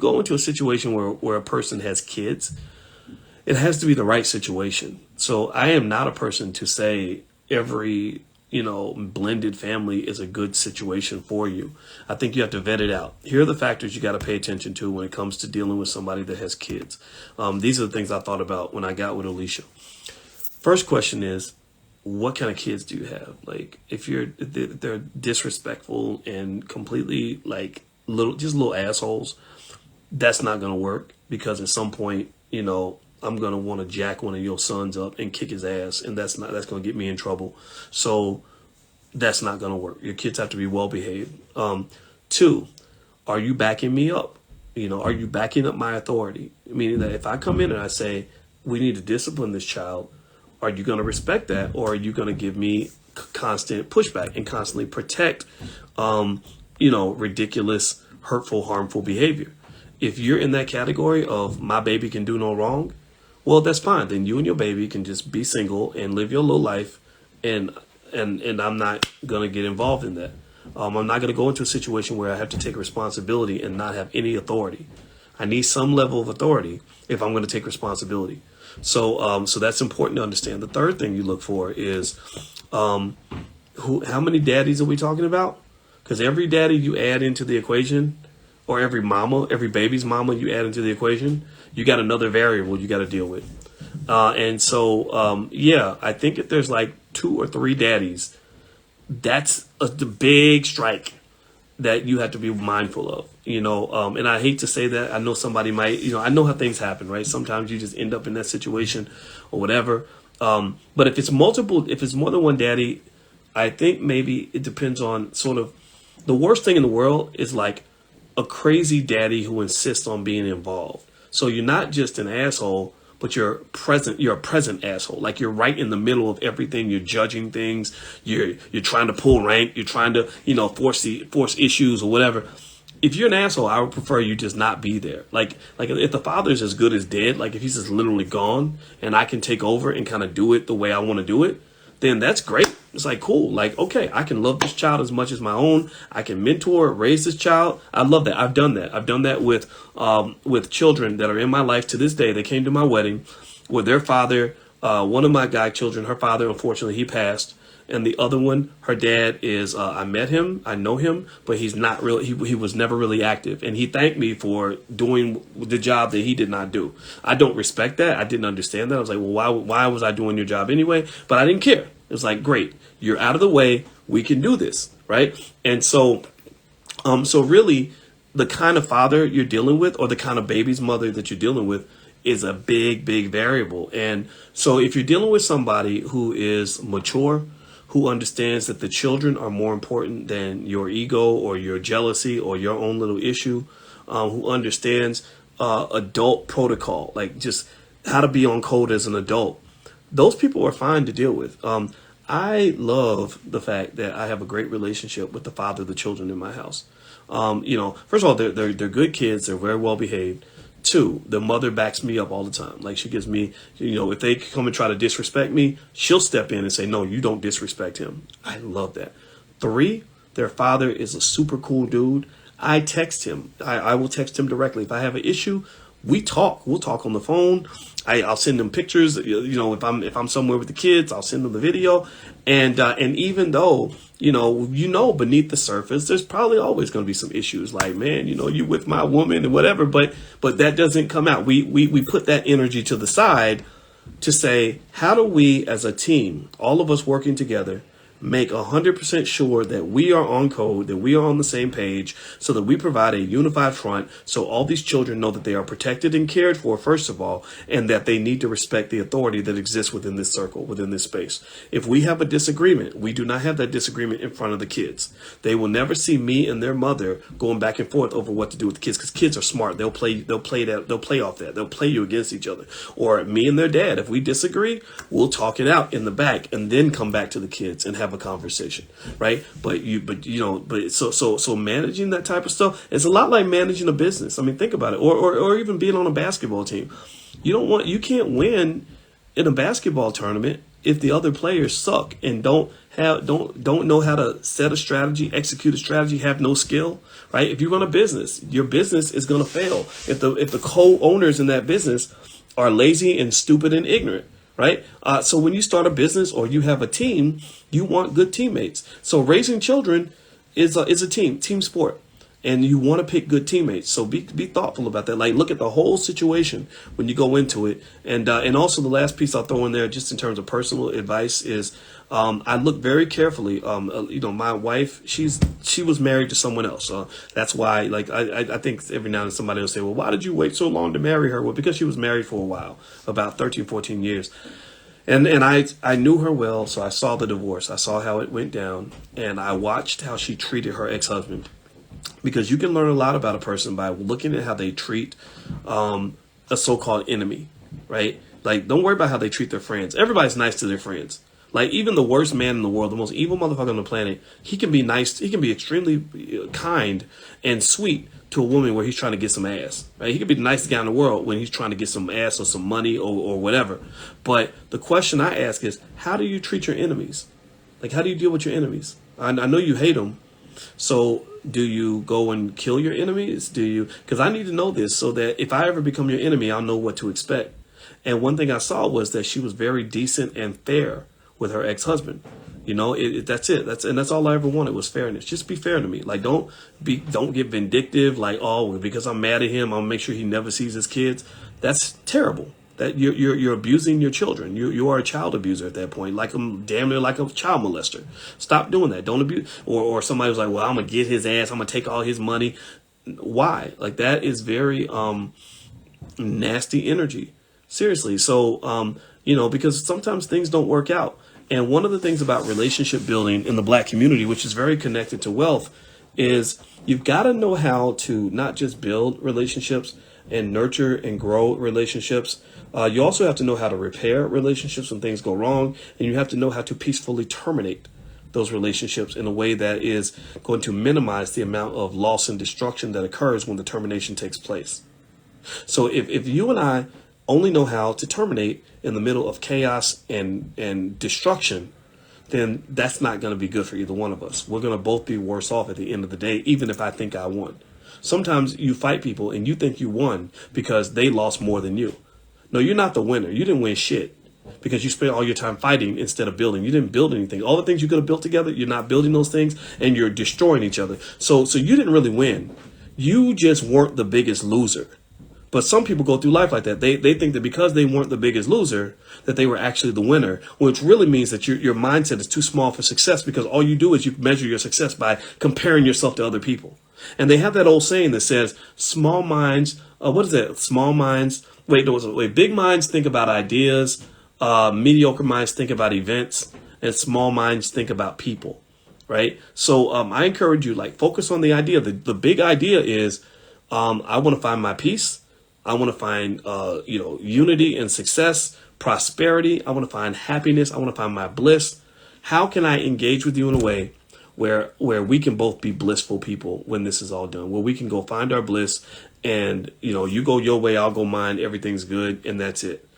go into a situation where a person has kids, it has to be the right situation. So I am not a person to say every, blended family is a good situation for you. I think you have to vet it out. Here are the factors you got to pay attention to when it comes to dealing with somebody that has kids. These are the things I thought about when I got with Alicia. First question is, what kind of kids do you have? Like, if they're disrespectful and completely like little assholes, that's not going to work, because at some point, I'm going to want to jack one of your sons up and kick his ass, and that's going to get me in trouble. So that's not going to work. Your kids have to be well behaved. 2, are you backing me up? Are you backing up my authority? Meaning that if I come in and I say, we need to discipline this child, are you going to respect that? Or are you going to give me constant pushback and constantly protect, ridiculous, hurtful, harmful behavior? If you're in that category of my baby can do no wrong, well, that's fine. Then you and your baby can just be single and live your little life. And I'm not going to get involved in that. I'm not going to go into a situation where I have to take responsibility and not have any authority. I need some level of authority if I'm going to take responsibility. So that's important to understand. The third thing you look for is how many daddies are we talking about? Because every daddy you add into the equation, or every baby's mama you add into the equation, you got another variable you got to deal with. I think if there's like 2 or 3 daddies, that's the big strike that you have to be mindful of, and I hate to say that. I know somebody might, I know how things happen, right? Sometimes you just end up in that situation or whatever. But if it's more than one daddy, I think maybe it depends on sort of, the worst thing in the world is like a crazy daddy who insists on being involved. So you're not just an asshole, but you're a present asshole. Like, you're right in the middle of everything. You're judging things. You're trying to pull rank. You're trying to, force issues or whatever. If you're an asshole, I would prefer you just not be there. Like if the father's as good as dead, like if he's just literally gone and I can take over and kind of do it the way I want to do it, then that's great. It's like, cool. Like, okay, I can love this child as much as my own. I can mentor, raise this child. I love that. I've done that. I've done that with children that are in my life to this day. They came to my wedding with their father. One of my guy children, her father, unfortunately, he passed. And the other one, her dad is, I met him, I know him, but he's not really, he was never really active. And he thanked me for doing the job that he did not do. I don't respect that. I didn't understand that. I was like, well, why was I doing your job anyway? But I didn't care. It was like, great, you're out of the way. We can do this, right? And so really the kind of father you're dealing with, or the kind of baby's mother that you're dealing with, is a big, big variable. And so if you're dealing with somebody who is mature, who understands that the children are more important than your ego or your jealousy or your own little issue, who understands adult protocol, like just how to be on code as an adult, those people are fine to deal with. I love the fact that I have a great relationship with the father of the children in my house. First of all, they're good kids. They're very well behaved. 2, the mother backs me up all the time. Like, she gives me, if they come and try to disrespect me, she'll step in and say, no, you don't disrespect him. I love that. 3, their father is a super cool dude. I text him. I will text him directly. If I have an issue, we talk. We'll talk on the phone. I'll send them pictures. If I'm somewhere with the kids, I'll send them the video. And even though, beneath the surface, there's probably always going to be some issues like, man, you with my woman and whatever. But that doesn't come out. We put that energy to the side to say, how do we as a team, all of us working together, make 100% sure that we are on code, that we are on the same page, so that we provide a unified front, so all these children know that they are protected and cared for, first of all, and that they need to respect the authority that exists within this circle, within this space. If we have a disagreement, we do not have that disagreement in front of the kids. They will never see me and their mother going back and forth over what to do with the kids, because kids are smart. They'll play off that. They'll play you against each other. Or me and their dad, if we disagree, we'll talk it out in the back and then come back to the kids and have a conversation, right? So managing that type of stuff is a lot like managing a business. I mean, think about it, or even being on a basketball team. You can't win in a basketball tournament if the other players suck and don't know how to set a strategy, execute a strategy, have no skill, right? If you run a business, your business is going to fail if the co-owners in that business are lazy and stupid and ignorant, right? So when you start a business or you have a team, you want good teammates. So raising children is a team sport. And you want to pick good teammates. So be thoughtful about that. Like, look at the whole situation when you go into it. And also the last piece I'll throw in there, just in terms of personal advice, is I look very carefully. My wife, she was married to someone else. That's why, like, I think every now and then somebody will say, well, why did you wait so long to marry her? Well, because she was married for a while, about 13, 14 years. And I knew her well, so I saw the divorce. I saw how it went down, and I watched how she treated her ex-husband. Because you can learn a lot about a person by looking at how they treat a so-called enemy, right? Like, don't worry about how they treat their friends. Everybody's nice to their friends. Like, even the worst man in the world, the most evil motherfucker on the planet, he can be nice. He can be extremely kind and sweet to a woman where he's trying to get some ass, right? He can be the nicest guy in the world when he's trying to get some ass or some money or whatever. But the question I ask is, how do you treat your enemies? Like, how do you deal with your enemies? I know you hate them. So do you go and kill your enemies? Because I need to know this so that if I ever become your enemy, I'll know what to expect. And one thing I saw was that she was very decent and fair with her ex-husband. That's it. That's all I ever wanted was fairness. Just be fair to me. Like, don't get vindictive. Like, oh, because I'm mad at him, I'll make sure he never sees his kids. That's terrible. That you're abusing your children. You are a child abuser at that point, like damn near like a child molester. Stop doing that. Don't abuse. Or somebody was like, well, I'm gonna get his ass. I'm gonna take all his money. Why? Like, that is very nasty energy. Seriously. So because sometimes things don't work out. And one of the things about relationship building in the Black community, which is very connected to wealth, is you've got to know how to not just build relationships and nurture and grow relationships. You also have to know how to repair relationships when things go wrong, and you have to know how to peacefully terminate those relationships in a way that is going to minimize the amount of loss and destruction that occurs when the termination takes place. So if you and I only know how to terminate in the middle of chaos and destruction, then that's not going to be good for either one of us. We're going to both be worse off at the end of the day, even if I think I won. Sometimes you fight people and you think you won because they lost more than you. No, you're not the winner. You didn't win shit because you spent all your time fighting instead of building. You didn't build anything. All the things you could have built together, you're not building those things, and you're destroying each other. So you didn't really win. You just weren't the biggest loser. But some people go through life like that. They think that because they weren't the biggest loser, that they were actually the winner, which really means that your mindset is too small for success, because all you do is you measure your success by comparing yourself to other people. And they have that old saying that says, small minds, what is that? Small minds, big minds think about ideas, mediocre minds think about events, and small minds think about people, right? So I encourage you, focus on the idea. The big idea is, I want to find my peace. I want to find, unity and success, prosperity. I want to find happiness. I want to find my bliss. How can I engage with you in a way where we can both be blissful people when this is all done, where we can go find our bliss and, you go your way, I'll go mine. Everything's good. And that's it.